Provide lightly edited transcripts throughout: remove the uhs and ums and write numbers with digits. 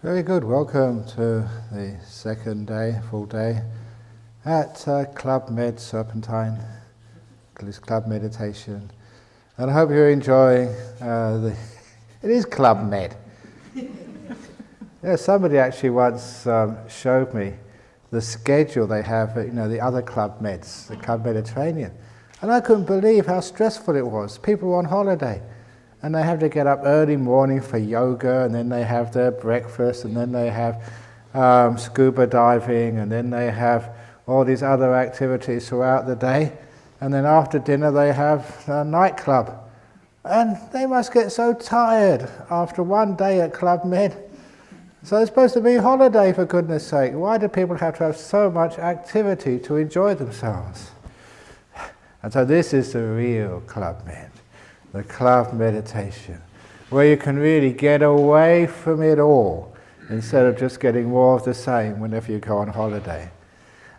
Very good. Welcome to the second day, full day, at Club Med Serpentine, this Club Meditation. And I hope you're enjoying it is Club Med. Yeah, somebody actually once showed me the schedule they have at the other Club Meds, the Club Mediterranean. And I couldn't believe how stressful it was. People were on holiday. And they have to get up early morning for yoga, and then they have their breakfast, and then they have scuba diving, and then they have all these other activities throughout the day. And then after dinner they have a nightclub. And they must get so tired after one day at Club Med. So it's supposed to be holiday, for goodness sake. Why do people have to have so much activity to enjoy themselves? And so this is the real Club Med. The Club Meditation, where you can really get away from it all instead of just getting more of the same whenever you go on holiday.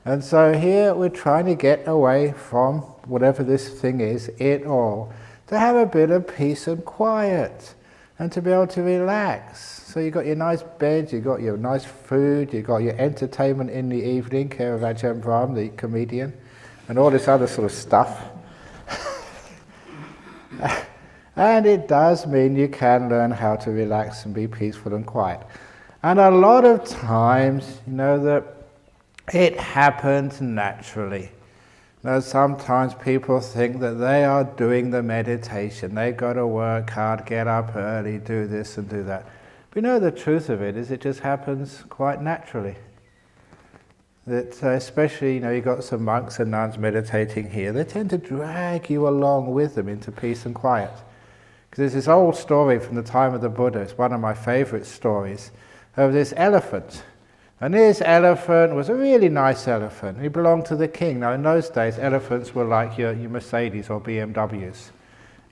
And so here we're trying to get away from whatever this thing is, it all, to have a bit of peace and quiet and to be able to relax. So you've got your nice bed, you've got your nice food, you've got your entertainment in the evening, care of Ajahn Brahm, the comedian, and all this other sort of stuff. And it does mean you can learn how to relax and be peaceful and quiet. And a lot of times, that it happens naturally. Sometimes people think that they are doing the meditation. They've got to work hard, get up early, do this and do that. But the truth of it is it just happens quite naturally. That especially, you've got some monks and nuns meditating here, they tend to drag you along with them into peace and quiet. Because there's this old story from the time of the Buddha, it's one of my favorite stories, of this elephant. And this elephant was a really nice elephant. He belonged to the king. Now in those days, elephants were like your Mercedes or BMWs.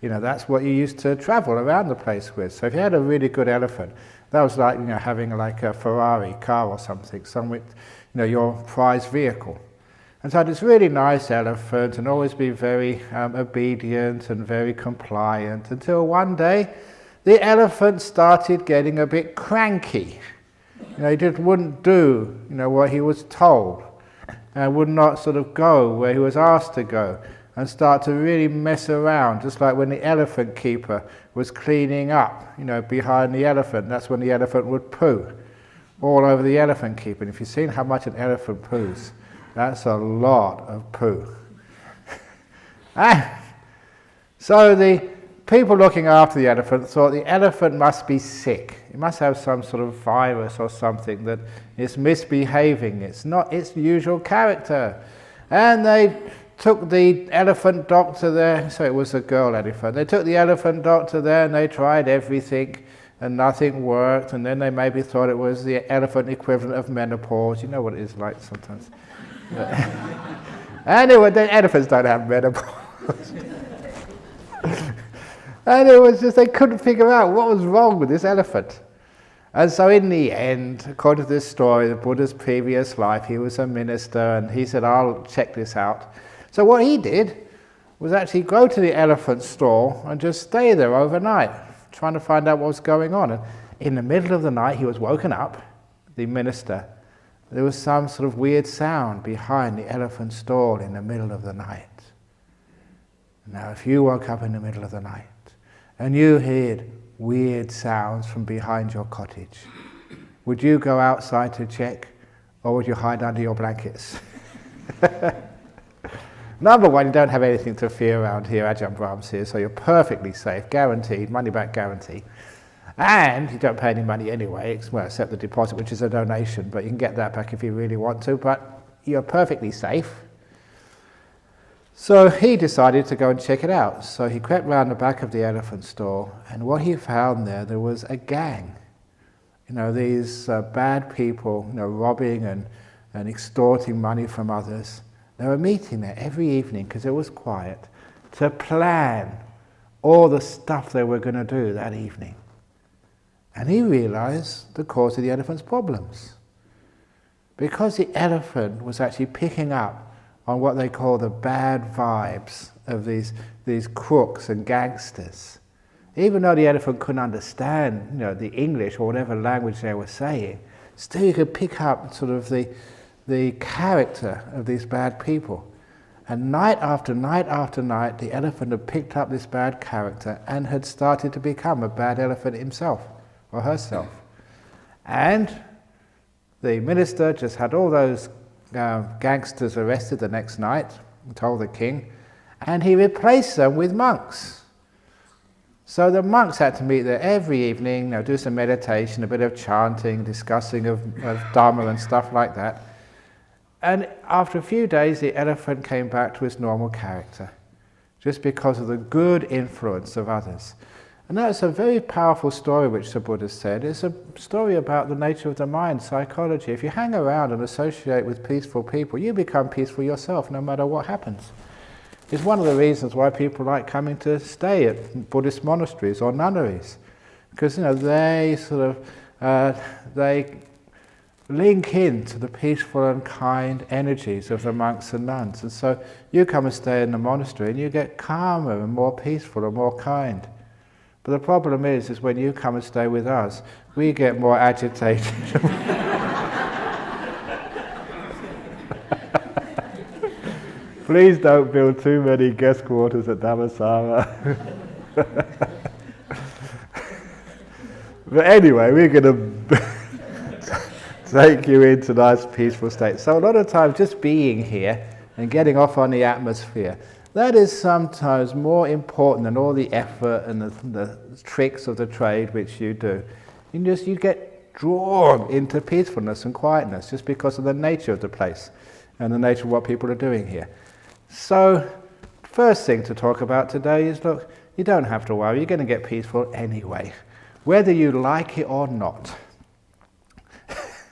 That's what you used to travel around the place with. So if you had a really good elephant, that was like, having like a Ferrari car or something, your prized vehicle. And so this really nice elephant, and always be very obedient and very compliant, until one day the elephant started getting a bit cranky. He just wouldn't do what he was told, and would not sort of go where he was asked to go, and start to really mess around, just like when the elephant keeper was cleaning up behind the elephant. That's when the elephant would poo all over the elephant keeper. And if you've seen how much an elephant poos, that's a lot of poo. So the people looking after the elephant thought the elephant must be sick. It must have some sort of virus or something that is misbehaving. It's not its usual character. And they took the elephant doctor there, so it was a girl elephant. They took the elephant doctor there and they tried everything and nothing worked, and then they maybe thought it was the elephant equivalent of menopause. You know what it is like sometimes. Anyway, the elephants don't have menopause. And it was just, they couldn't figure out what was wrong with this elephant. And so in the end, according to this story, the Buddha's previous life, he was a minister, and he said, I'll check this out. So what he did was actually go to the elephant stall and just stay there overnight, trying to find out what was going on. And in the middle of the night, he was woken up, the minister. There was some sort of weird sound behind the elephant stall in the middle of the night. Now, if you woke up in the middle of the night and you heard weird sounds from behind your cottage, would you go outside to check, or would you hide under your blankets? Number one, you don't have anything to fear around here, Ajahn Brahm's here, so you're perfectly safe, guaranteed, money back guarantee. And you don't pay any money anyway, except the deposit, which is a donation, but you can get that back if you really want to, but you're perfectly safe. So he decided to go and check it out. So he crept round the back of the elephant stall, and what he found there was a gang. These bad people, robbing and extorting money from others. They were meeting there every evening, because it was quiet, to plan all the stuff they were going to do that evening. And he realized the cause of the elephant's problems. Because the elephant was actually picking up on what they call the bad vibes of these crooks and gangsters. Even though the elephant couldn't understand, the English or whatever language they were saying, still you could pick up sort of the character of these bad people. And night after night after night, the elephant had picked up this bad character and had started to become a bad elephant himself or herself. And the minister just had all those gangsters arrested the next night, told the king, and he replaced them with monks. So the monks had to meet there every evening, do some meditation, a bit of chanting, discussing of Dharma and stuff like that. And after a few days, the elephant came back to its normal character, just because of the good influence of others. And that's a very powerful story which the Buddha said. It's a story about the nature of the mind, psychology. If you hang around and associate with peaceful people, you become peaceful yourself, no matter what happens. It's one of the reasons why people like coming to stay at Buddhist monasteries or nunneries, because they sort of they link into the peaceful and kind energies of the monks and nuns, and so you come and stay in the monastery and you get calmer and more peaceful and more kind. But the problem is when you come and stay with us, we get more agitated. Please don't build too many guest quarters at Dhammasara. But anyway, we're going to take you into nice peaceful state. So a lot of times just being here and getting off on the atmosphere, that is sometimes more important than all the effort and the tricks of the trade which you do. You get drawn into peacefulness and quietness just because of the nature of the place and the nature of what people are doing here. So, first thing to talk about today is, look, you don't have to worry, you're going to get peaceful anyway, whether you like it or not.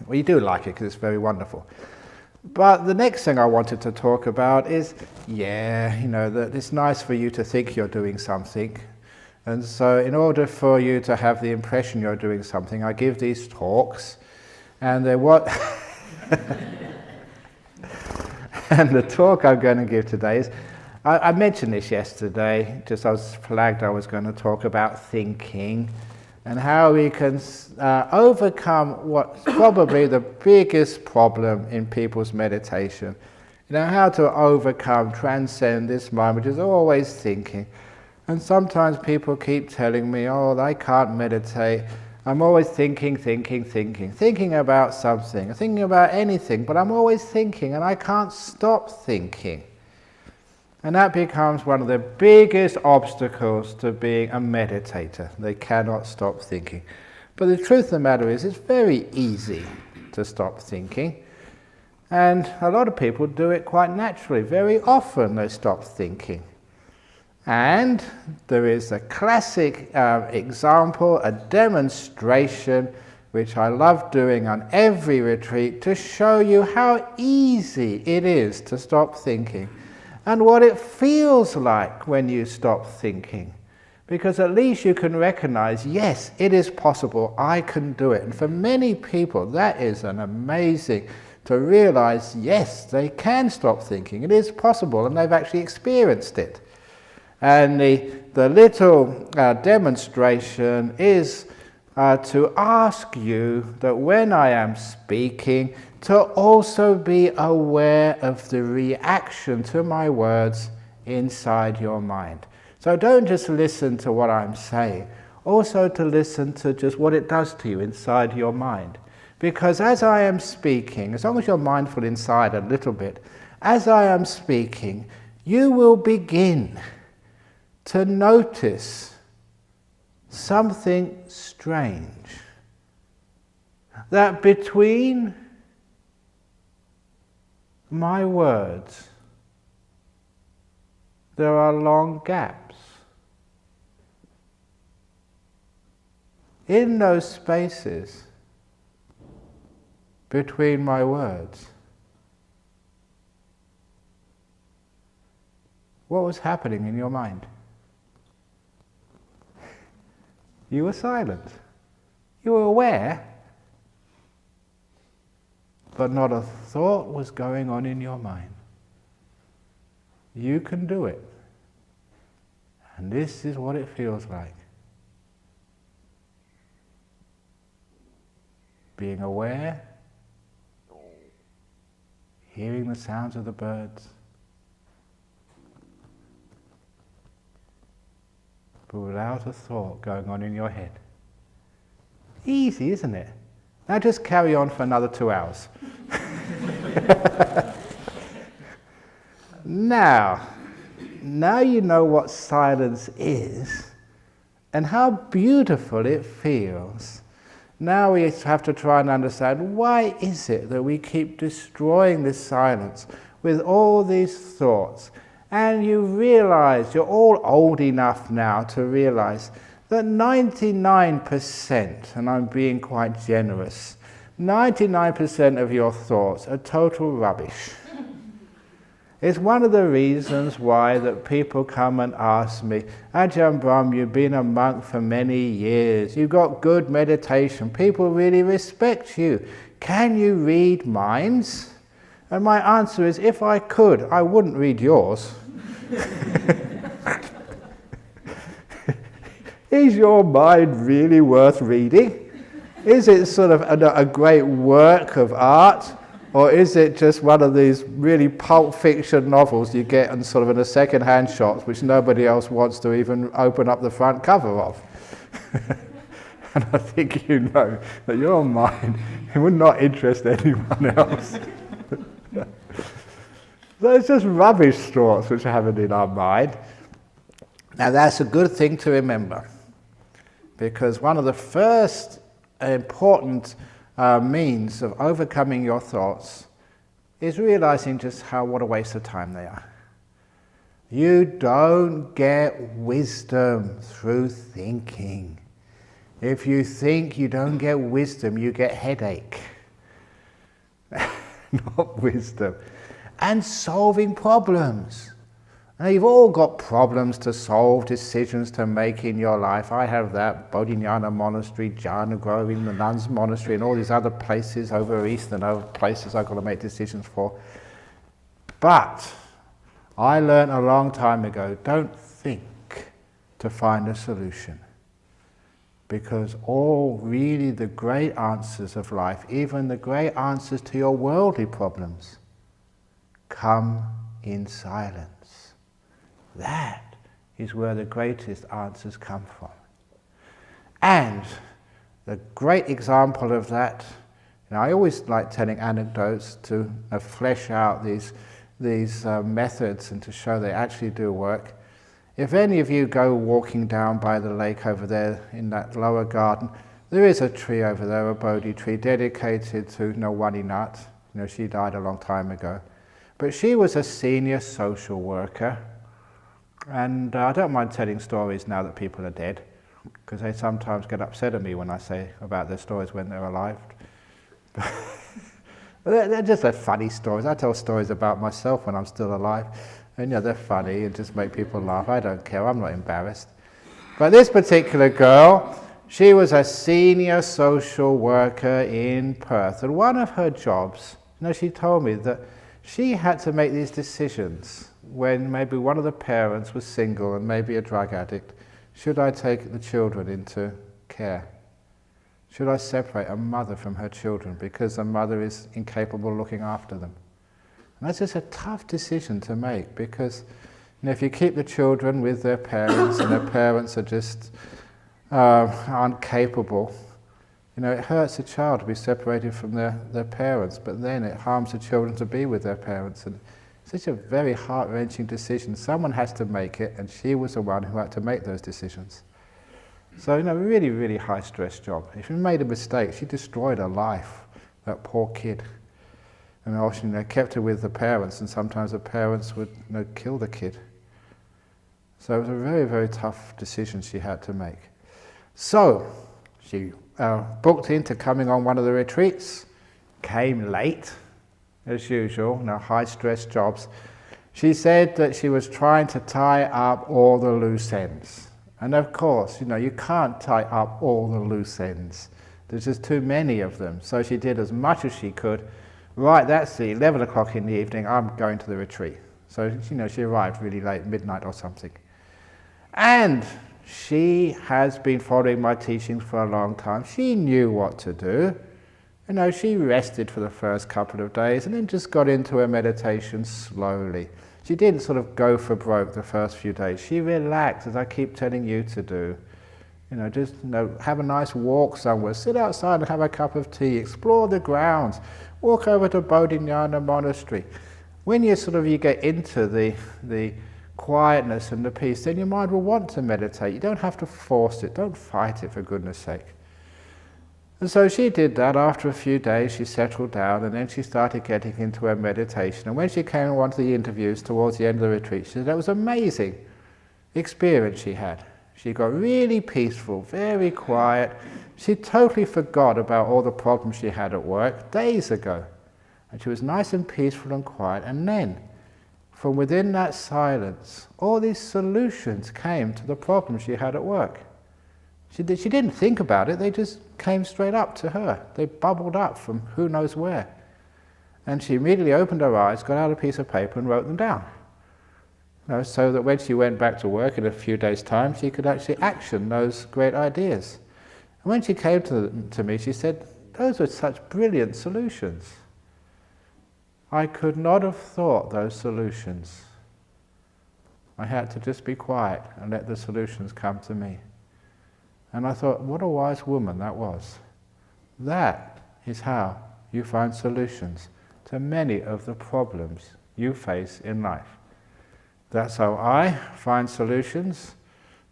Well, you do like it because it's very wonderful. But the next thing I wanted to talk about is, that it's nice for you to think you're doing something. And so in order for you to have the impression you're doing something, I give these talks, and they're what... And the talk I'm going to give today is, I mentioned this yesterday, just I was flagged I was going to talk about thinking and how we can overcome what's probably the biggest problem in people's meditation. How to overcome, transcend this mind which is always thinking. And sometimes people keep telling me, I can't meditate. I'm always thinking about something, thinking about anything, but I'm always thinking and I can't stop thinking. And that becomes one of the biggest obstacles to being a meditator. They cannot stop thinking. But the truth of the matter is, it's very easy to stop thinking. And a lot of people do it quite naturally. Very often they stop thinking. And there is a classic example, a demonstration, which I love doing on every retreat, to show you how easy it is to stop thinking and what it feels like when you stop thinking. Because at least you can recognize, yes, it is possible, I can do it. And for many people, that is an amazing to realize, yes, they can stop thinking. It is possible, and they've actually experienced it. And the little demonstration is to ask you that when I am speaking, to also be aware of the reaction to my words inside your mind. So don't just listen to what I'm saying, also to listen to just what it does to you inside your mind. Because as I am speaking, as long as you're mindful inside a little bit, as I am speaking, you will begin to notice something strange. That between my words, there are long gaps. In those spaces between my words, what was happening in your mind? You were silent. You were aware, but not a thought was going on in your mind. You can do it. And this is what it feels like. being aware, hearing the sounds of the birds, but without a thought going on in your head. Easy, isn't it? Now just carry on for another 2 hours. Now you know what silence is and how beautiful it feels. Now we have to try and understand, why is it that we keep destroying this silence with all these thoughts? And you realize, you're all old enough now to realize that 99%, and I'm being quite generous, 99% of your thoughts are total rubbish. It's one of the reasons why that people come and ask me, Ajahn Brahm, you've been a monk for many years, you've got good meditation, people really respect you. Can you read minds? And my answer is, if I could, I wouldn't read yours. Is your mind really worth reading? Is it sort of a great work of art? Or is it just one of these really pulp fiction novels you get in sort of in a second-hand shops which nobody else wants to even open up the front cover of? And I think you know that your mind, it would not interest anyone else. So it's just rubbish thoughts which are happening in our mind. Now that's a good thing to remember, because one of the first important means of overcoming your thoughts is realizing just what a waste of time they are. You don't get wisdom through thinking. If you think, you don't get wisdom, you get headache. Not wisdom. And solving problems. Now you've all got problems to solve, decisions to make in your life. I have that, Bodhinyana Monastery, Jhana Grove, in the Nuns Monastery, and all these other places over east and other places I've got to make decisions for. But I learned a long time ago, don't think to find a solution. Because all really the great answers of life, even the great answers to your worldly problems, come in silence. That is where the greatest answers come from. And the great example of that, I always like telling anecdotes to flesh out these methods and to show they actually do work. If any of you go walking down by the lake over there in that lower garden, there is a tree over there, a Bodhi tree, dedicated to Wani Nut. She died a long time ago. But she was a senior social worker. And I don't mind telling stories now that people are dead, because they sometimes get upset at me when I say about their stories when they're alive. They're just funny stories. I tell stories about myself when I'm still alive, and they're funny and just make people laugh. I don't care, I'm not embarrassed. But this particular girl, she was a senior social worker in Perth, and one of her jobs, she told me that she had to make these decisions when maybe one of the parents was single and maybe a drug addict. Should I take the children into care? Should I separate a mother from her children because the mother is incapable of looking after them? And that's just a tough decision to make, because if you keep the children with their parents and their parents are just aren't capable, it hurts a child to be separated from their parents, but then it harms the children to be with their parents. And such a very heart-wrenching decision. Someone has to make it, and she was the one who had to make those decisions. So, really, really high-stress job. If she made a mistake, she destroyed her life, that poor kid. And also, kept her with the parents, and sometimes the parents would kill the kid. So it was a very, very tough decision she had to make. So she booked into coming on one of the retreats, came late, as usual, high-stress jobs. She said that she was trying to tie up all the loose ends. And of course, you can't tie up all the loose ends. There's just too many of them. So she did as much as she could. Right, that's the 11 o'clock in the evening, I'm going to the retreat. So, she arrived really late, midnight or something. And she has been following my teachings for a long time. She knew what to do. She rested for the first couple of days and then just got into her meditation slowly. She didn't sort of go for broke the first few days. She relaxed, as I keep telling you to do. Just have a nice walk somewhere, sit outside and have a cup of tea, explore the grounds, walk over to Bodhinyana Monastery. When you get into the quietness and the peace, then your mind will want to meditate. You don't have to force it, don't fight it, for goodness sake. And so she did that. After a few days she settled down, and then she started getting into her meditation. And when she came to one of the interviews towards the end of the retreat, she said that was an amazing experience she had. She got really peaceful, very quiet. She totally forgot about all the problems she had at work days ago. And she was nice and peaceful and quiet. And then, from within that silence, all these solutions came to the problems she had at work. She didn't think about it, they just came straight up to her. They bubbled up from who knows where. And she immediately opened her eyes, got out a piece of paper and wrote them down. So that when she went back to work in a few days' time, she could actually action those great ideas. And when she came to me, she said, those were such brilliant solutions. I could not have thought those solutions. I had to just be quiet and let the solutions come to me. And I thought, what a wise woman that was. That is how you find solutions to many of the problems you face in life. That's how I find solutions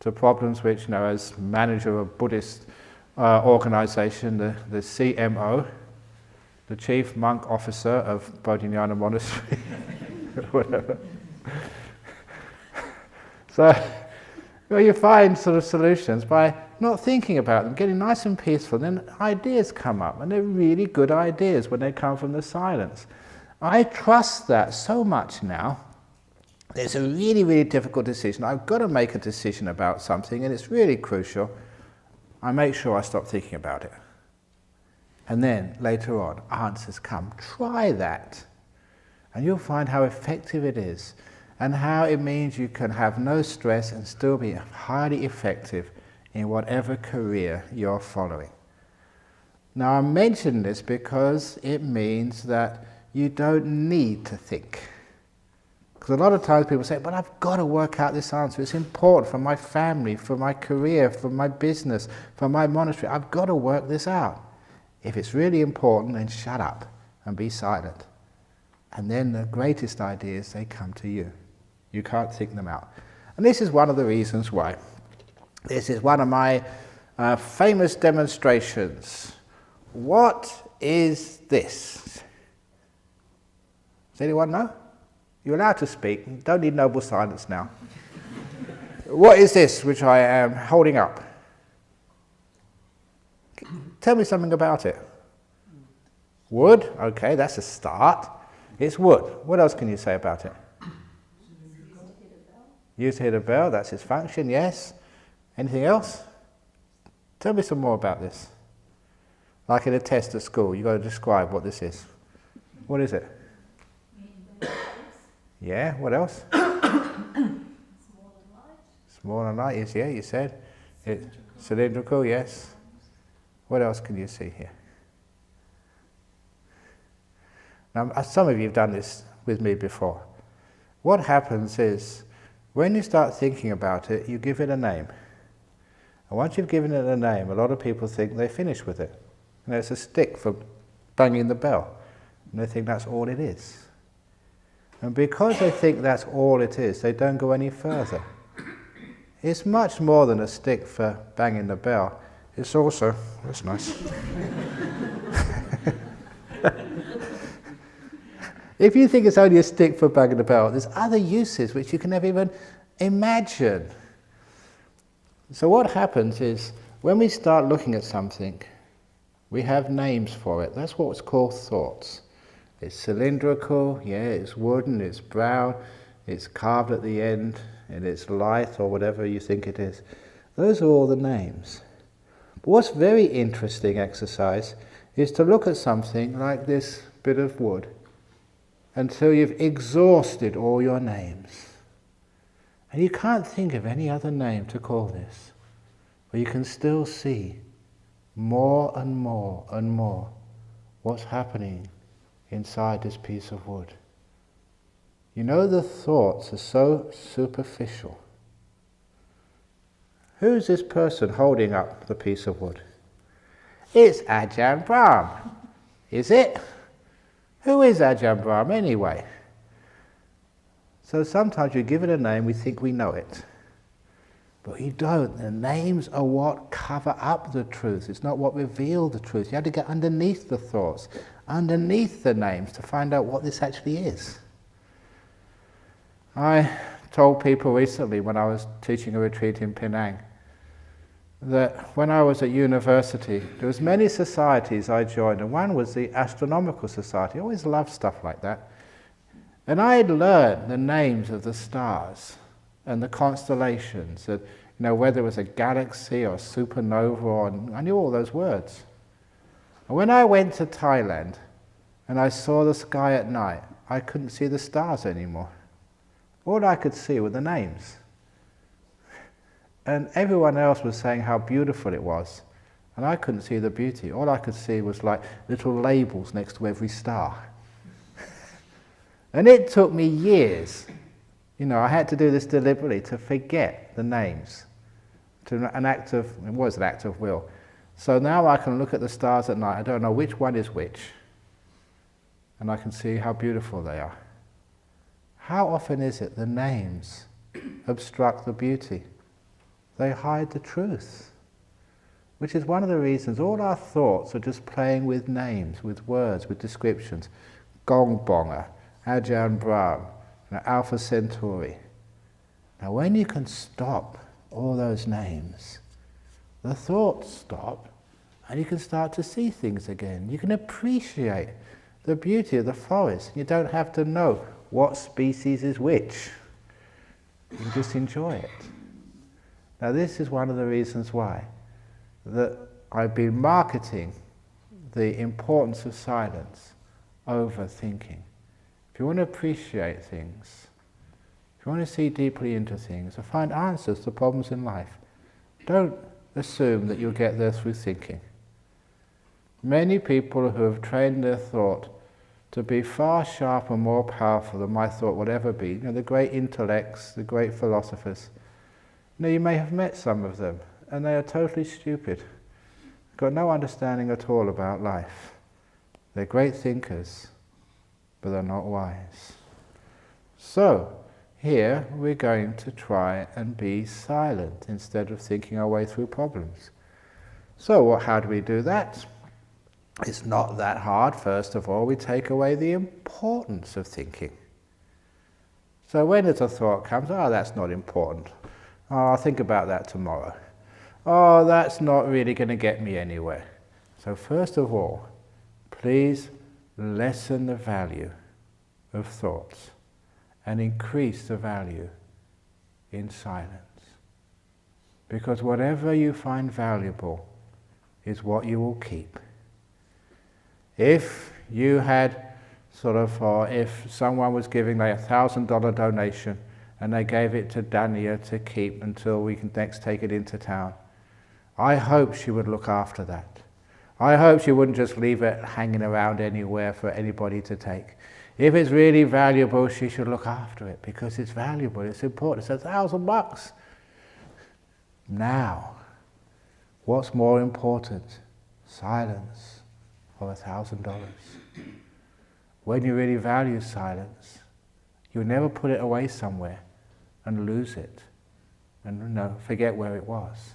to problems which, as manager of a Buddhist organization, the CMO, the Chief Monk Officer of Bodhinyana Monastery, whatever. So, you find solutions by not thinking about them, getting nice and peaceful, then ideas come up, and they're really good ideas when they come from the silence. I trust that so much now. It's a really, really difficult decision. I've got to make a decision about something, and it's really crucial. I make sure I stop thinking about it. And then, later on, answers come. Try that. And you'll find how effective it is, and how it means you can have no stress and still be highly effective in whatever career you're following. Now, I mention this because it means that you don't need to think. Because a lot of times people say, but I've got to work out this answer. It's important for my family, for my career, for my business, for my monastery. I've got to work this out. If it's really important, then shut up and be silent. And then the greatest ideas, they come to you. You can't think them out. And this is one of the reasons why. This is one of my famous demonstrations. What is this? Does anyone know? You're allowed to speak. You don't need noble silence now. What is this which I am holding up? Tell me something about it. Wood? Okay, that's a start. It's wood. What else can you say about it? Used to hit a bell, that's its function, yes. Anything else? Tell me some more about this. Like in a test at school, you've got to describe what this is. What is it? Yeah, what else? Small and light is, yeah, you said. Cylindrical, yes. What else can you see here? Now, some of you have done this with me before. What happens is, when you start thinking about it, you give it a name. And once you've given it a name, a lot of people think they finish with it. And it's a stick for banging the bell. And they think that's all it is. And because they think that's all it is, they don't go any further. It's much more than a stick for banging the bell. It's also, that's nice. If you think it's only a stick for banging the bell, there's other uses which you can never even imagine. So what happens is, when we start looking at something, we have names for it. That's what's called thoughts. It's cylindrical, yeah, it's wooden, it's brown, it's carved at the end, and it's light or whatever you think it is. Those are all the names. But what's very interesting exercise is to look at something like this bit of wood until you've exhausted all your names. And you can't think of any other name to call this, but you can still see more and more and more what's happening inside this piece of wood. You know, the thoughts are so superficial. Who's this person holding up the piece of wood? It's Ajahn Brahm. Is it? Who is Ajahn Brahm anyway? So sometimes you give it a name, we think we know it. But you don't. The names are what cover up the truth. It's not what reveal the truth. You have to get underneath the thoughts, underneath the names, to find out what this actually is. I told people recently when I was teaching a retreat in Penang that when I was at university, there was many societies I joined, and one was the Astronomical Society. I always loved stuff like that. And I had learned the names of the stars and the constellations, that, whether it was a galaxy or a supernova, or I knew all those words. And when I went to Thailand and I saw the sky at night, I couldn't see the stars anymore. All I could see were the names. And everyone else was saying how beautiful it was, and I couldn't see the beauty. All I could see was like little labels next to every star. And it took me years. I had to do this deliberately, to forget the names. It was an act of will. So now I can look at the stars at night, I don't know which one is which, and I can see how beautiful they are. How often is it the names obstruct the beauty? They hide the truth, which is one of the reasons all our thoughts are just playing with names, with words, with descriptions. Gong Bonga, Ajahn Brahm, Alpha Centauri. Now when you can stop all those names, the thoughts stop, and you can start to see things again. You can appreciate the beauty of the forest. You don't have to know what species is which. You can just enjoy it. Now this is one of the reasons why that I've been marketing the importance of silence over thinking. If you want to appreciate things, if you want to see deeply into things, or find answers to problems in life, don't assume that you'll get there through thinking. Many people who have trained their thought to be far sharper and more powerful than my thought would ever be, the great intellects, the great philosophers, you may have met some of them, and they are totally stupid, got no understanding at all about life. They're great thinkers, but they're not wise. So, here we're going to try and be silent instead of thinking our way through problems. So how do we do that? It's not that hard. First of all, we take away the importance of thinking. So when a thought comes, that's not important. I'll think about that tomorrow. That's not really going to get me anywhere. So first of all, please lessen the value of thoughts and increase the value in silence. Because whatever you find valuable is what you will keep. If you had if someone was giving a $1,000 donation and they gave it to Dania to keep until we can next take it into town, I hope she would look after that. I hope she wouldn't just leave it hanging around anywhere for anybody to take. If it's really valuable, she should look after it, because it's valuable, it's important. It's $1,000. Now, what's more important? Silence or $1,000? When you really value silence, you'll never put it away somewhere and lose it and forget where it was.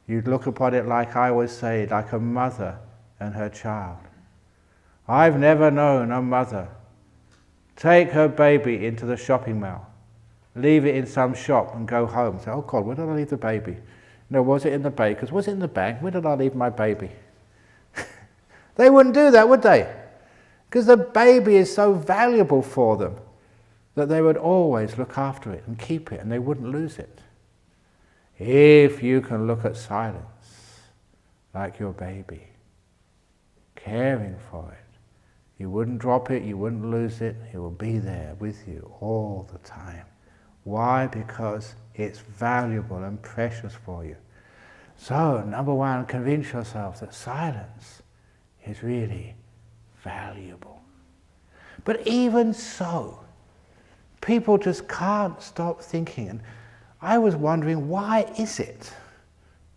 You'd look upon it, like I always say, like a mother and her child. I've never known a mother take her baby into the shopping mall, leave it in some shop and go home. Say, oh God, where did I leave the baby? Was it in the baker's? Was it in the bank? Where did I leave my baby? They wouldn't do that, would they? Because the baby is so valuable for them that they would always look after it and keep it, and they wouldn't lose it. If you can look at silence like your baby, caring for it, you wouldn't drop it, you wouldn't lose it, it will be there with you all the time. Why? Because it's valuable and precious for you. So, number one, convince yourself that silence is really valuable. But even so, people just can't stop thinking. And I was wondering, why is it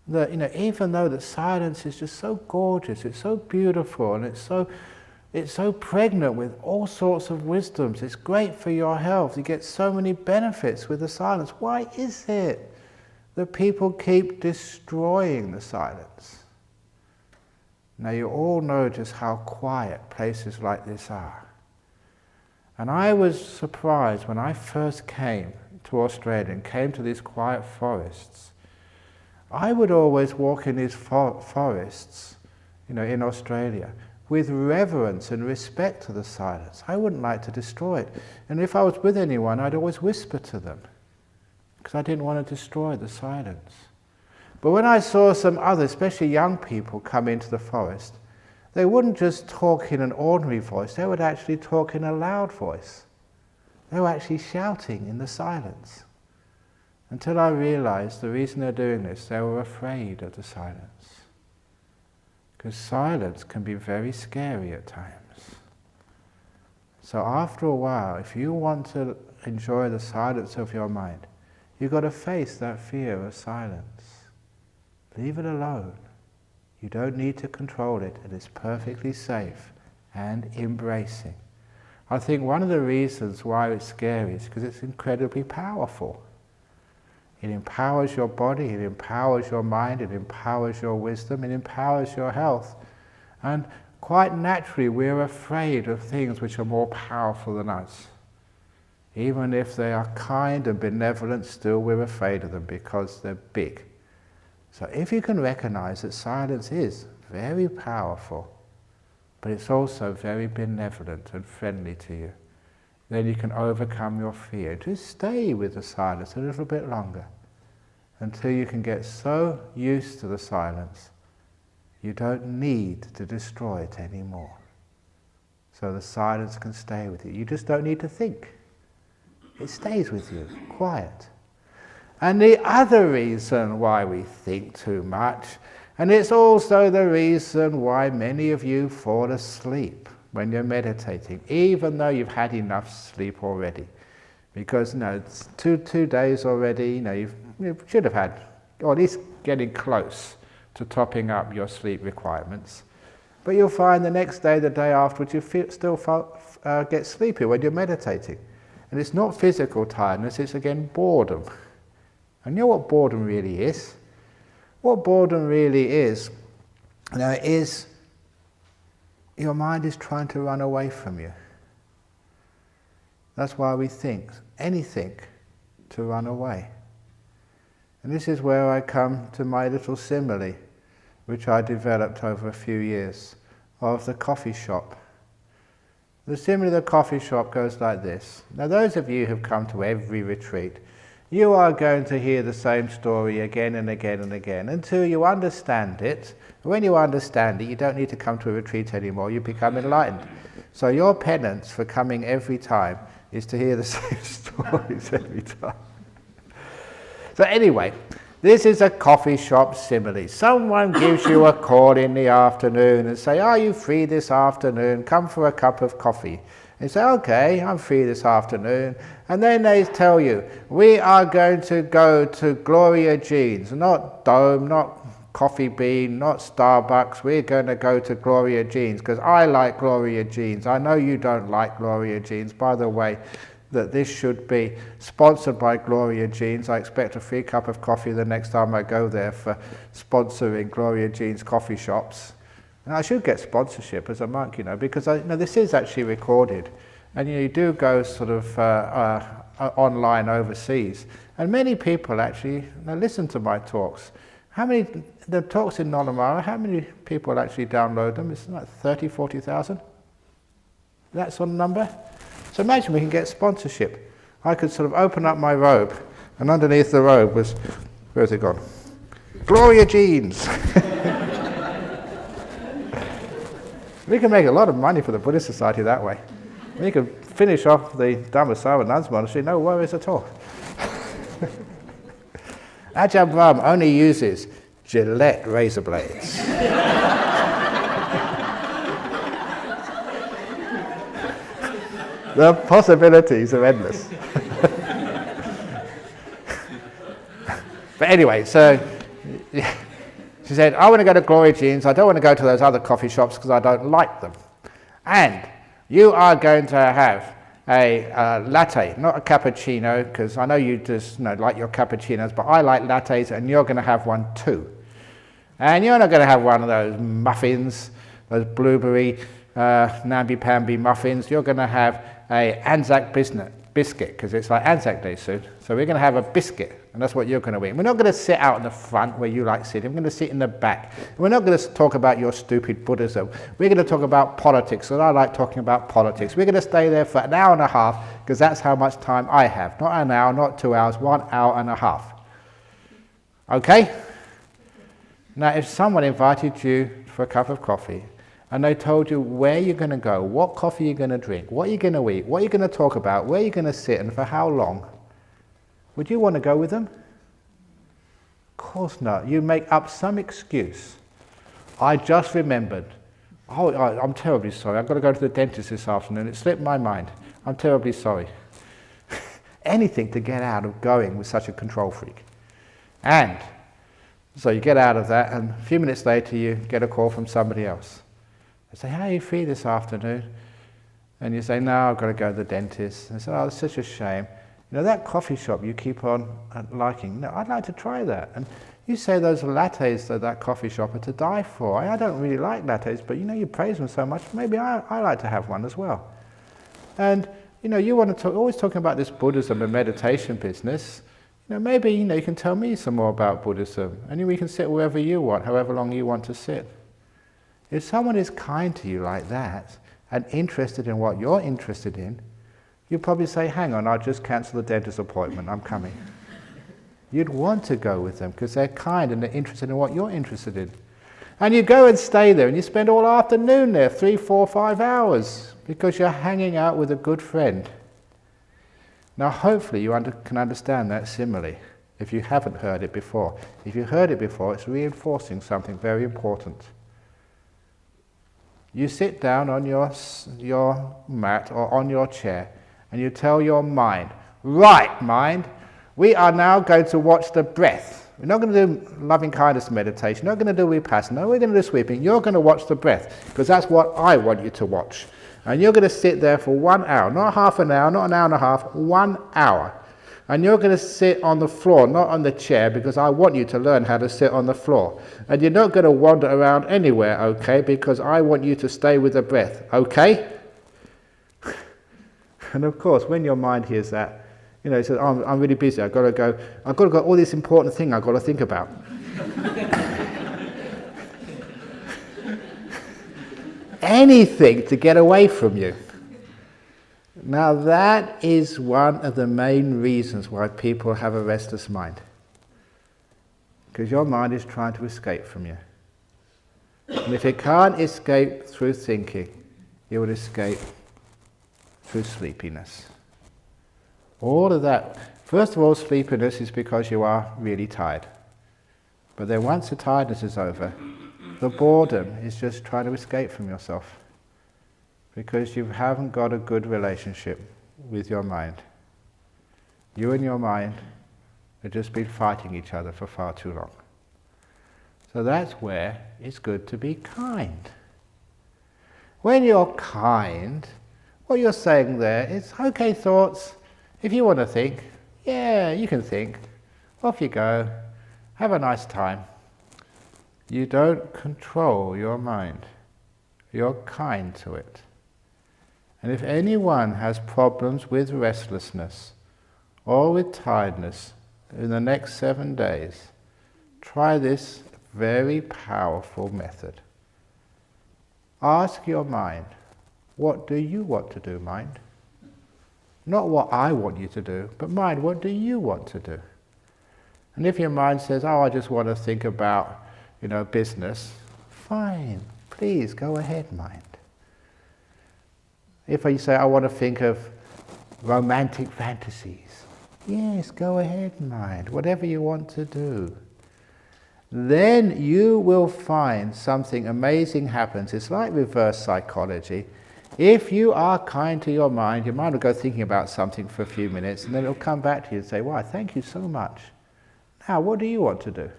that, even though that silence is just so gorgeous, it's so beautiful, and it's so pregnant with all sorts of wisdoms, it's great for your health, you get so many benefits with the silence, why is it that people keep destroying the silence? Now you all know just how quiet places like this are. And I was surprised when I first came to Australia and came to these quiet forests. I would always walk in these forests, in Australia, with reverence and respect to the silence. I wouldn't like to destroy it. And if I was with anyone, I'd always whisper to them, because I didn't want to destroy the silence. But when I saw some others, especially young people, come into the forest, they wouldn't just talk in an ordinary voice, they would actually talk in a loud voice. They were actually shouting in the silence. Until I realized the reason they're doing this, they were afraid of the silence. Because silence can be very scary at times. So after a while, if you want to enjoy the silence of your mind, you've got to face that fear of silence. Leave it alone. You don't need to control it, and it's perfectly safe and embracing. I think one of the reasons why it's scary is because it's incredibly powerful. It empowers your body, it empowers your mind, it empowers your wisdom, it empowers your health. And quite naturally we're afraid of things which are more powerful than us. Even if they are kind and benevolent, still we're afraid of them because they're big. So if you can recognize that silence is very powerful, but it's also very benevolent and friendly to you, then you can overcome your fear. Just stay with the silence a little bit longer until you can get so used to the silence you don't need to destroy it anymore. So the silence can stay with you. You just don't need to think. It stays with you, quiet. And the other reason why we think too much, and it's also the reason why many of you fall asleep when you're meditating, even though you've had enough sleep already. Because it's two days already, you should have had, or at least getting close to topping up your sleep requirements. But you'll find the next day, the day afterwards, you still get sleepy when you're meditating. And it's not physical tiredness, it's again boredom. And you know what boredom really is? What boredom really is your mind is trying to run away from you. That's why we think anything to run away. And this is where I come to my little simile, which I developed over a few years, of the coffee shop. The simile of the coffee shop goes like this. Now those of you who have come to every retreat, you are going to hear the same story again and again and again until you understand it. When you understand it, you don't need to come to a retreat anymore, you become enlightened. So your penance for coming every time is to hear the same stories every time. So anyway, this is a coffee shop simile. Someone gives you a call in the afternoon and say, "Are you free this afternoon? Come for a cup of coffee." And you say, "Okay, I'm free this afternoon." And then they tell you, "We are going to go to Gloria Jean's," not Dome, not Coffee Bean, not Starbucks. We're going to go to Gloria Jean's because I like Gloria Jean's. I know you don't like Gloria Jean's. By the way, that this should be sponsored by Gloria Jean's. I expect a free cup of coffee the next time I go there for sponsoring Gloria Jean's coffee shops. And I should get sponsorship as a monk, because this is actually recorded. And you do go sort of online overseas. And many people actually listen to my talks. The talks in Nollamara, how many people actually download them? It's like 30, 40,000? That sort of number? So imagine we can get sponsorship. I could sort of open up my robe, and underneath the robe was, where's it gone? Gloria Jean's! We can make a lot of money for the Buddhist Society that way. We can finish off the Dhammasara Nuns Monastery, no worries at all. Ajahn Brahm only uses Gillette razor blades. The possibilities are endless. But anyway, so she said, I want to go to Glory Jeans. I don't want to go to those other coffee shops because I don't like them. And you are going to have a latte, not a cappuccino, because I know you just like your cappuccinos, but I like lattes, and you're going to have one too. And you're not going to have one of those muffins, those blueberry namby-pamby muffins. You're going to have a Anzac biscuit, because it's like Anzac Day soon. So we're going to have a biscuit, and that's what you're going to eat. We're not going to sit out in the front where you like sitting. We're going to sit in the back. We're not going to talk about your stupid Buddhism. We're going to talk about politics, and I like talking about politics. We're going to stay there for an hour and a half, because that's how much time I have. Not an hour, not 2 hours, 1 hour and a half. Okay? Now, if someone invited you for a cup of coffee, and they told you where you're going to go, what coffee you're going to drink, what you're going to eat, what you're going to talk about, where you're going to sit, and for how long, would you want to go with them? Of course not. You make up some excuse. I just remembered. Oh, I'm terribly sorry. I've got to go to the dentist this afternoon. It slipped my mind. I'm terribly sorry. Anything to get out of going with such a control freak. And so you get out of that, and a few minutes later you get a call from somebody else. They say, how are you feeling this afternoon? And you say, no, I've got to go to the dentist. And they say, oh, it's such a shame. That coffee shop you keep on liking, no, I'd like to try that. And you say those lattes at that coffee shop are to die for. I don't really like lattes, but you praise them so much, maybe I like to have one as well. And you want to talk, always talking about this Buddhism and meditation business. Maybe you can tell me some more about Buddhism, and we can sit wherever you want, however long you want to sit. If someone is kind to you like that, and interested in what you're interested in, you'd probably say, hang on, I'll just cancel the dentist appointment, I'm coming. You'd want to go with them, because they're kind and they're interested in what you're interested in. And you go and stay there, and you spend all afternoon there, 3, 4, 5 hours, because you're hanging out with a good friend. Now hopefully you can understand that simile, if you haven't heard it before. If you heard it before, it's reinforcing something very important. You sit down on your mat or on your chair, and you tell your mind, right mind, we are now going to watch the breath. We're not going to do loving kindness meditation, we're not going to do vipassana, we're going to do sweeping. You're going to watch the breath, because that's what I want you to watch. And you're going to sit there for 1 hour, not half an hour, not an hour and a half, 1 hour. And you're going to sit on the floor, not on the chair, because I want you to learn how to sit on the floor. And you're not going to wander around anywhere, okay, because I want you to stay with the breath, okay? And of course, when your mind hears that, it says, oh, I'm really busy, I've got to go all this important thing I've got to think about. Anything to get away from you. Now that is one of the main reasons why people have a restless mind. Because your mind is trying to escape from you. And if it can't escape through thinking, it will escape through sleepiness. All of that. First of all, sleepiness is because you are really tired. But then once the tiredness is over, the boredom is just trying to escape from yourself. Because you haven't got a good relationship with your mind. You and your mind have just been fighting each other for far too long. So that's where it's good to be kind. When you're kind, what you're saying there is, okay, thoughts, if you want to think, yeah, you can think. Off you go. Have a nice time. You don't control your mind. You're kind to it. And if anyone has problems with restlessness or with tiredness in the next 7 days, try this very powerful method. Ask your mind, what do you want to do, mind? Not what I want you to do, but mind, what do you want to do? And if your mind says, oh, I just want to think about, business, fine, please go ahead, mind. If you say, I want to think of romantic fantasies, yes, go ahead, mind, whatever you want to do. Then you will find something amazing happens. It's like reverse psychology. If you are kind to your mind will go thinking about something for a few minutes, and then it'll come back to you and say, "Why, thank you so much. Now, what do you want to do?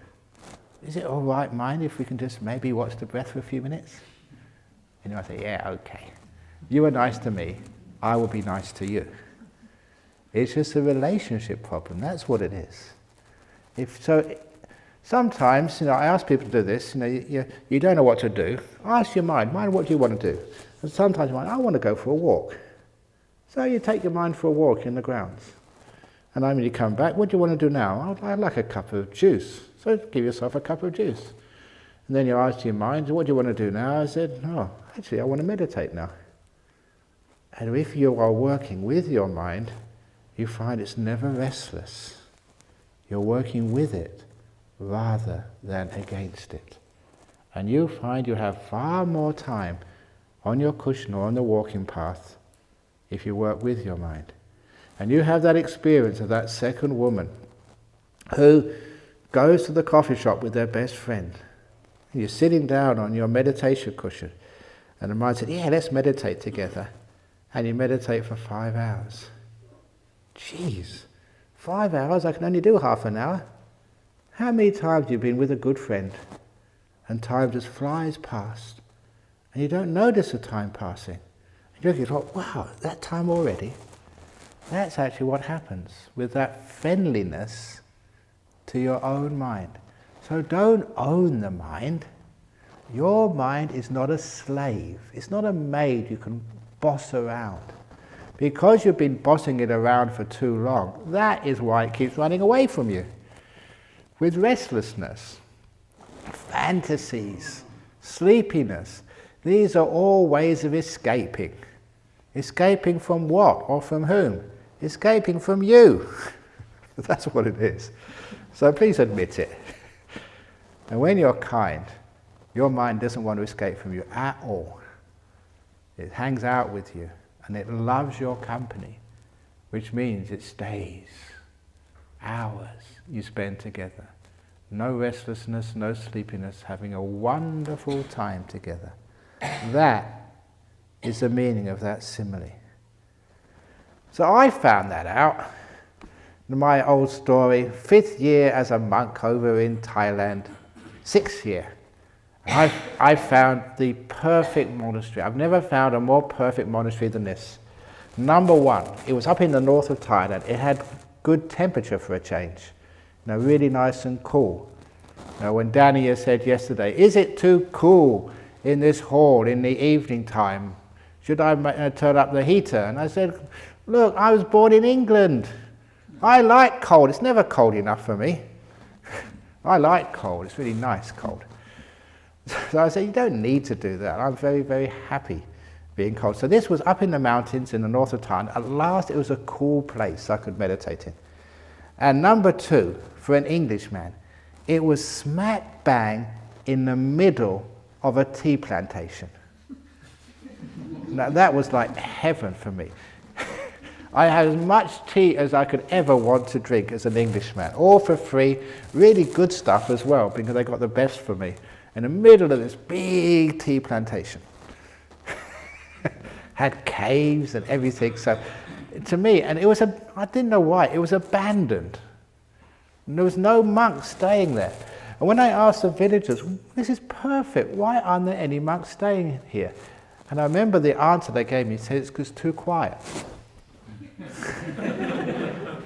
Is it all right, mind, if we can just maybe watch the breath for a few minutes?" And you might say, "Yeah, okay. You were nice to me, I will be nice to you." It's just a relationship problem. That's what it is. Sometimes, I ask people to do this. You don't know what to do. Ask your mind, what do you want to do? And sometimes you might, I want to go for a walk. So you take your mind for a walk in the grounds. And when you come back, what do you want to do now? I'd like a cup of juice. So give yourself a cup of juice. And then you ask your mind, what do you want to do now? I said, actually I want to meditate now. And if you are working with your mind, you find it's never restless. You're working with it rather than against it. And you find you have far more time on your cushion or on the walking path if you work with your mind. And you have that experience of that second woman who goes to the coffee shop with their best friend. You're sitting down on your meditation cushion, and the mind said, "Yeah, let's meditate together." And you meditate for 5 hours. Jeez, 5 hours? I can only do half an hour. How many times have you been with a good friend and time just flies past and you don't notice the time passing? And you think, wow, that time already? That's actually what happens with that friendliness to your own mind. So don't own the mind. Your mind is not a slave. It's not a maid you can boss around. Because you've been bossing it around for too long, that is why it keeps running away from you. With restlessness, fantasies, sleepiness, these are all ways of escaping. Escaping from what or from whom? Escaping from you. That's what it is. So please admit it. And when you're kind, your mind doesn't want to escape from you at all. It hangs out with you and it loves your company, which means it stays. Hours you spend together. No restlessness, no sleepiness, having a wonderful time together. That is the meaning of that simile. So I found that out. My old story, 5th year as a monk over in Thailand, 6th year. I found the perfect monastery. I've never found a more perfect monastery than this. Number one, it was up in the north of Thailand. It had good temperature for a change. Really nice and cool. When Dania said yesterday, "Is it too cool in this hall in the evening time? Should I turn up the heater?" And I said, "Look, I was born in England. I like cold. It's never cold enough for me. I like cold. It's really nice cold." So I said, "You don't need to do that. I'm very, very happy being cold." So this was up in the mountains in the north of Thailand. At last it was a cool place I could meditate in. And number two, for an Englishman, it was smack bang in the middle of a tea plantation. Now that was like heaven for me. I had as much tea as I could ever want to drink as an Englishman, all for free, really good stuff as well, because they got the best for me, in the middle of this big tea plantation. Had caves and everything, so to me, and I didn't know why, it was abandoned. And there was no monks staying there. And when I asked the villagers, "This is perfect, why aren't there any monks staying here?" And I remember the answer they gave me, said it's because it's too quiet.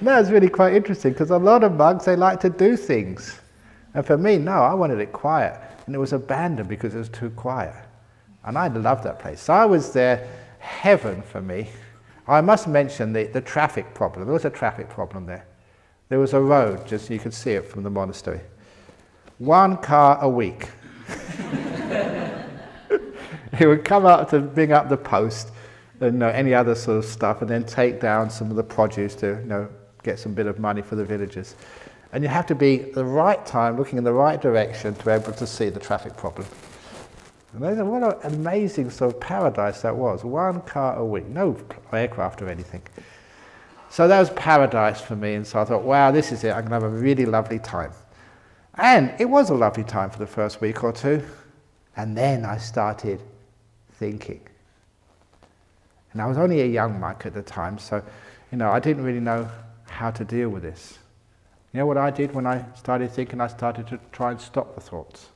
That was really quite interesting, because a lot of monks, they like to do things. And for me, no, I wanted it quiet. And it was abandoned because it was too quiet. And I loved that place. So I was there, heaven for me. I must mention the traffic problem. There was a traffic problem there. There was a road, just you could see it from the monastery. 1 car a week. He would come up to bring up the post and any other sort of stuff, and then take down some of the produce to get some bit of money for the villagers. And you have to be at the right time, looking in the right direction to be able to see the traffic problem. And they said, what an amazing sort of paradise that was. 1 car a week, no aircraft or anything. So that was paradise for me, and so I thought, wow, this is it, I'm going to have a really lovely time. And it was a lovely time for the first week or two. And then I started thinking. And I was only a young monk at the time, so I didn't really know how to deal with this. You know what I did when I started thinking? I started to try and stop the thoughts.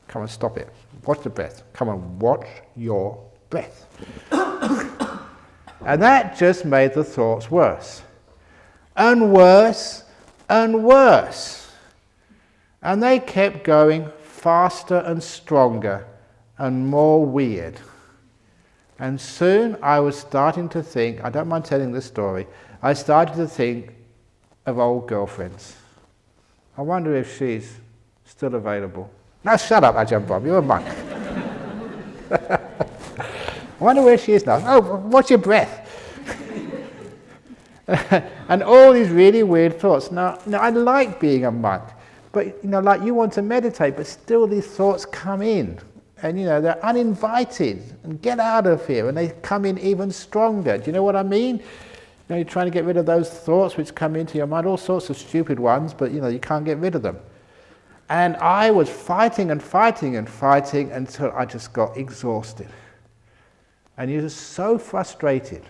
Come on, stop it. Watch the breath. Come on, watch your breath. And that just made the thoughts worse. And worse, and worse. And they kept going faster and stronger and more weird. And soon I was starting to think, I don't mind telling this story, I started to think of old girlfriends. I wonder if she's still available. Now shut up, Ajahn Brahm, you're a monk. I wonder where she is now. Oh, watch your breath. And all these really weird thoughts. Now, I like being a monk, but like you want to meditate, but still these thoughts come in. And they're uninvited, and get out of here, and they come in even stronger. Do you know what I mean? You're trying to get rid of those thoughts which come into your mind, all sorts of stupid ones, but you can't get rid of them. And I was fighting and fighting and fighting until I just got exhausted. And you're just so frustrated.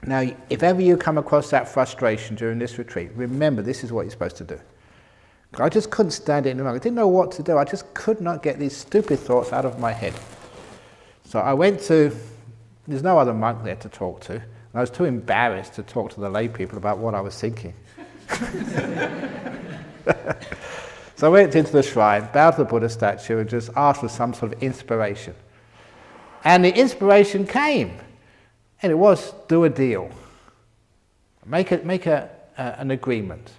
Now, if ever you come across that frustration during this retreat, remember this is what you're supposed to do. I just couldn't stand it anymore. I didn't know what to do. I just could not get these stupid thoughts out of my head. So I went to, there's no other monk there to talk to. And I was too embarrassed to talk to the lay people about what I was thinking. So I went into the shrine, bowed to the Buddha statue, and just asked for some sort of inspiration. And the inspiration came. And it was, do a deal. Make an agreement.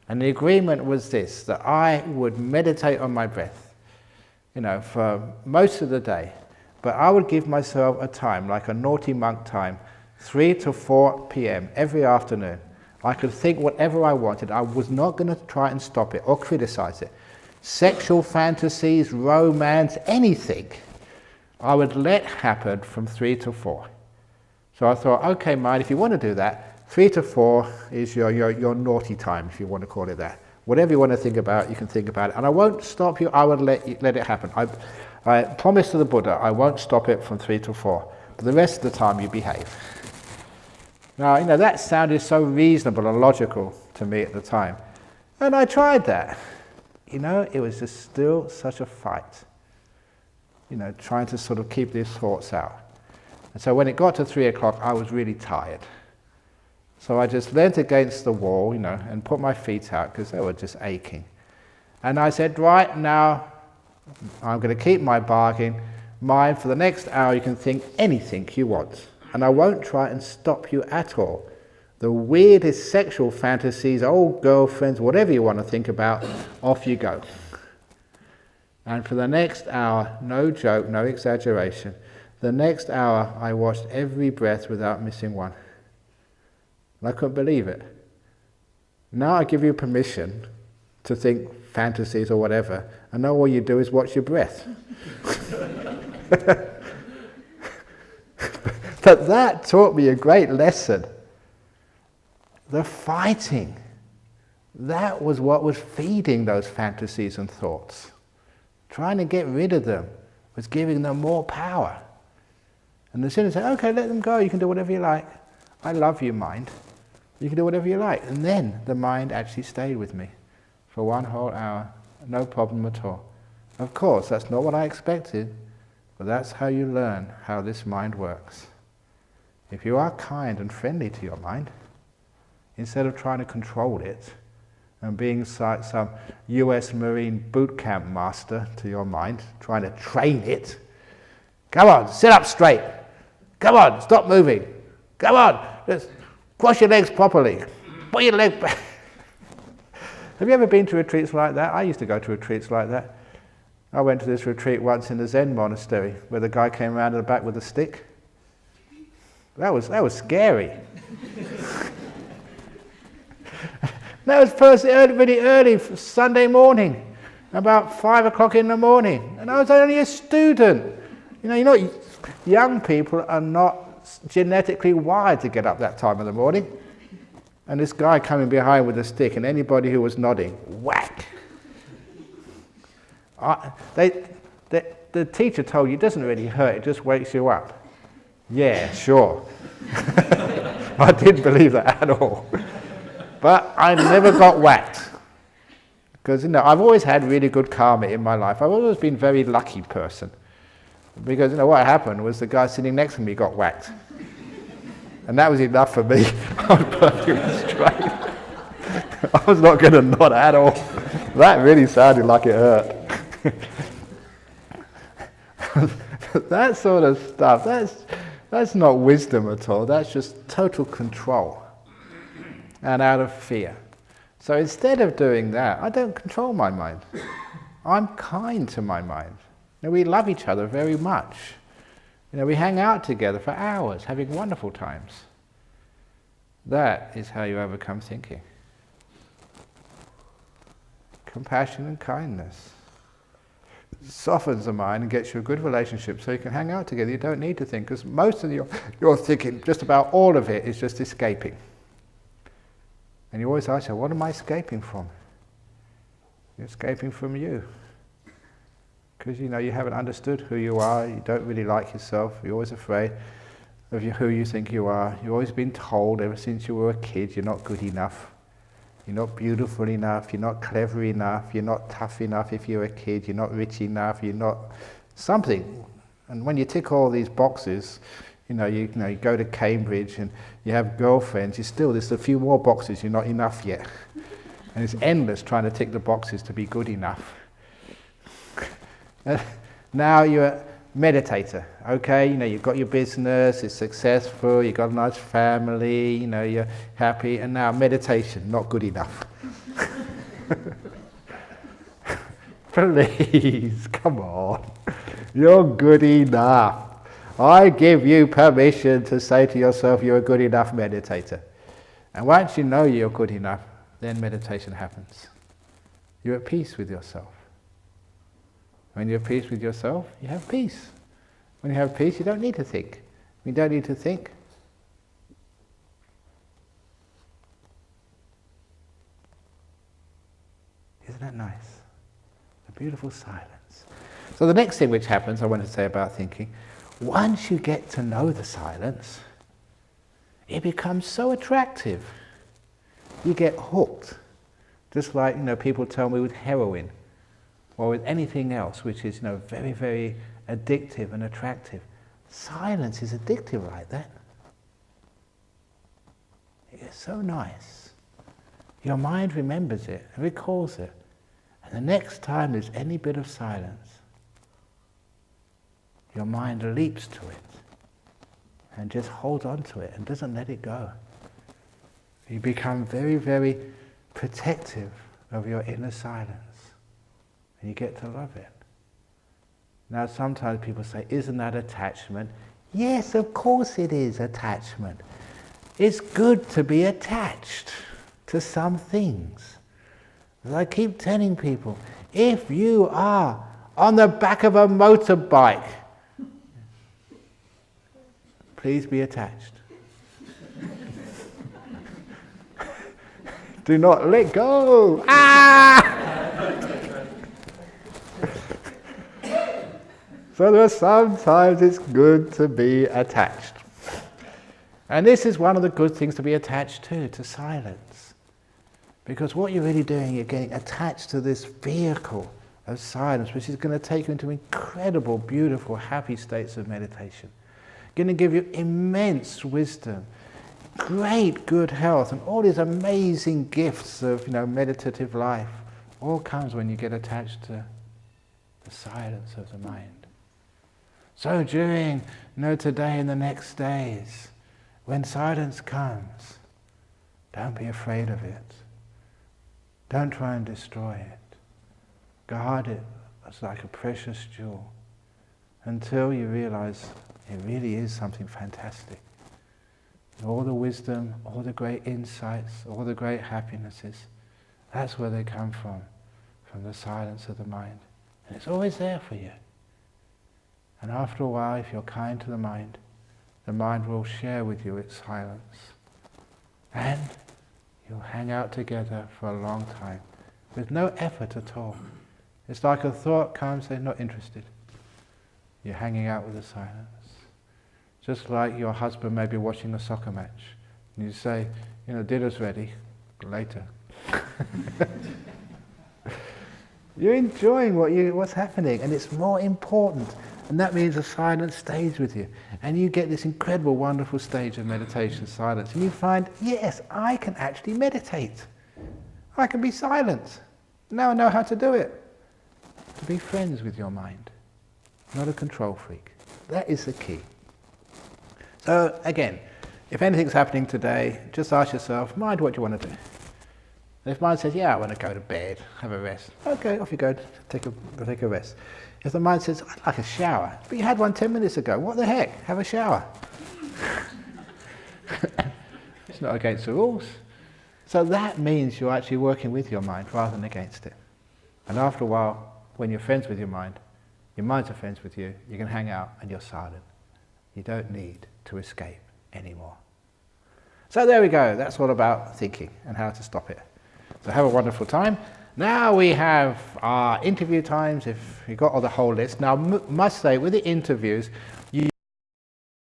And the agreement was this, that I would meditate on my breath, for most of the day. But I would give myself a time, like a naughty monk time, 3 to 4 p.m. every afternoon. I could think whatever I wanted. I was not going to try and stop it or criticize it. Sexual fantasies, romance, anything, I would let happen from 3 to 4. So I thought, okay, mind, if you want to do that, 3 to 4 is your naughty time, if you want to call it that. Whatever you want to think about, you can think about it. And I won't stop you, I will let it happen. I promise to the Buddha, I won't stop it from 3 to 4. But the rest of the time, you behave. Now, that sounded so reasonable and logical to me at the time. And I tried that. It was just still such a fight. Trying to sort of keep these thoughts out. And so when it got to 3 o'clock, I was really tired. So I just leant against the wall, and put my feet out because they were just aching. And I said, right now, I'm going to keep my bargain. Mind, for the next hour you can think anything you want. And I won't try and stop you at all. The weirdest sexual fantasies, old girlfriends, whatever you want to think about, off you go. And for the next hour, no joke, no exaggeration, the next hour I watched every breath without missing one. And I couldn't believe it. Now I give you permission to think fantasies or whatever, and now all you do is watch your breath. But that taught me a great lesson. The fighting, that was what was feeding those fantasies and thoughts. Trying to get rid of them was giving them more power. And as soon as I say, okay, let them go, you can do whatever you like. I love you, mind. You can do whatever you like. And then the mind actually stayed with me for 1 whole hour, no problem at all. Of course, that's not what I expected, but that's how you learn how this mind works. If you are kind and friendly to your mind, instead of trying to control it and being like some US Marine boot camp master to your mind, trying to train it, come on, sit up straight. Come on, stop moving. Come on, just cross your legs properly. Put your leg back. Have you ever been to retreats like that? I used to go to retreats like that. I went to this retreat once in the Zen monastery where the guy came around in the back with a stick. That was scary. That was really early Sunday morning, about 5 o'clock in the morning, and I was only a student. Young people are not genetically wired to get up that time of the morning. And this guy coming behind with a stick, and anybody who was nodding, whack. The teacher told you it doesn't really hurt, it just wakes you up. Yeah, sure. I didn't believe that at all. But I never got whacked. Because, I've always had really good karma in my life. I've always been a very lucky person. Because, what happened was the guy sitting next to me got whacked. And that was enough for me. I was perfectly straight. I was not going to nod at all. That really sounded like it hurt. That sort of stuff, that's not wisdom at all. That's just total control and out of fear. So instead of doing that, I don't control my mind. I'm kind to my mind. We love each other very much. We hang out together for hours, having wonderful times. That is how you overcome thinking. Compassion and kindness softens the mind and gets you a good relationship so you can hang out together. You don't need to think, because most of your thinking, just about all of it, is just escaping. And you always ask yourself, what am I escaping from? You're escaping from you. Because you haven't understood who you are, you don't really like yourself, you're always afraid of who you think you are. You've always been told ever since you were a kid you're not good enough. You're not beautiful enough, you're not clever enough, you're not tough enough if you're a kid, you're not rich enough, you're not something. And when you tick all these boxes, you go to Cambridge and you have girlfriends, there's a few more boxes, you're not enough yet. And it's endless trying to tick the boxes to be good enough. Now you're a meditator, okay? You've got your business, it's successful, you've got a nice family, you're happy, and now meditation, not good enough. Please, come on. You're good enough. I give you permission to say to yourself you're a good enough meditator. And once you know you're good enough, then meditation happens. You're at peace with yourself. When you're at peace with yourself, you have peace. When you have peace, you don't need to think. When you don't need to think, isn't that nice? A beautiful silence. So the next thing which happens, I want to say about thinking, once you get to know the silence, it becomes so attractive. You get hooked. Just like, people tell me with heroin, or with anything else which is, very, very addictive and attractive. Silence is addictive like that. It's so nice. Your mind remembers it and recalls it. And the next time there's any bit of silence, your mind leaps to it and just holds on to it and doesn't let it go. You become very, very protective of your inner silence. And you get to love it. Now sometimes people say, isn't that attachment? Yes, of course it is attachment. It's good to be attached to some things. As I keep telling people, if you are on the back of a motorbike, please be attached. Do not let go. So sometimes it's good to be attached. And this is one of the good things to be attached to silence. Because what you're really doing, you're getting attached to this vehicle of silence, which is going to take you into incredible, beautiful, happy states of meditation. Going to give you immense wisdom, great good health, and all these amazing gifts of meditative life. All comes when you get attached to the silence of the mind. So during today and the next days, when silence comes, don't be afraid of it. Don't try and destroy it. Guard it as like a precious jewel until you realize it really is something fantastic. All the wisdom, all the great insights, all the great happinesses, that's where they come from the silence of the mind. And it's always there for you. And after a while, if you're kind to the mind will share with you its silence. And you'll hang out together for a long time with no effort at all. It's like a thought comes, they're not interested. You're hanging out with the silence. Just like your husband may be watching a soccer match. And you say, dinner's ready, later. You're enjoying what's happening, and it's more important. And that means the silence stays with you. And you get this incredible, wonderful stage of meditation, silence. And you find, yes, I can actually meditate. I can be silent. Now I know how to do it. To be friends with your mind, not a control freak. That is the key. So again, if anything's happening today, just ask yourself, mind, what do you want to do? And if mind says, yeah, I want to go to bed, have a rest. Okay, off you go, take a rest. If the mind says, I'd like a shower, but you had one 10 minutes ago, what the heck, have a shower. It's not against the rules. So that means you're actually working with your mind rather than against it. And after a while, when you're friends with your minds are friends with you, you can hang out and you're silent. You don't need to escape anymore. So there we go, that's all about thinking and how to stop it. So have a wonderful time. Now we have our interview times, if you got all the whole list. Now must say, with the interviews, you